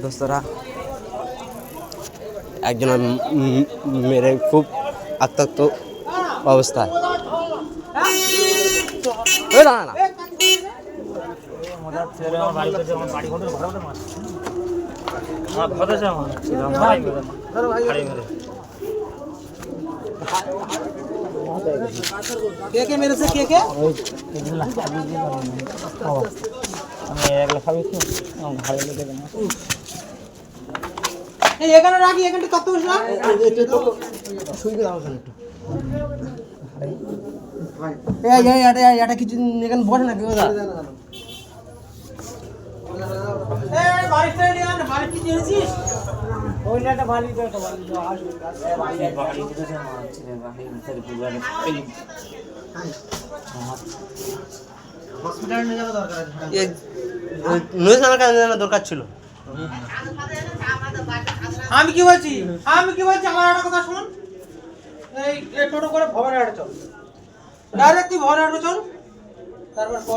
দোস্তরা একজন মেরে খুব আত্মাক্ত অবস্থায়। না না কে মেরেছে কে এখানে রাখি, এখানটা তত্ত্ব বসে না এটা কিছু এখানে বসে না কেউ দরকার ছিল। আমি কি বলছি আমার একটা কথা শুন, এই টোটো করে ভবনে চল, ডাইরেক্ট তুই ভবনে চল, তারপর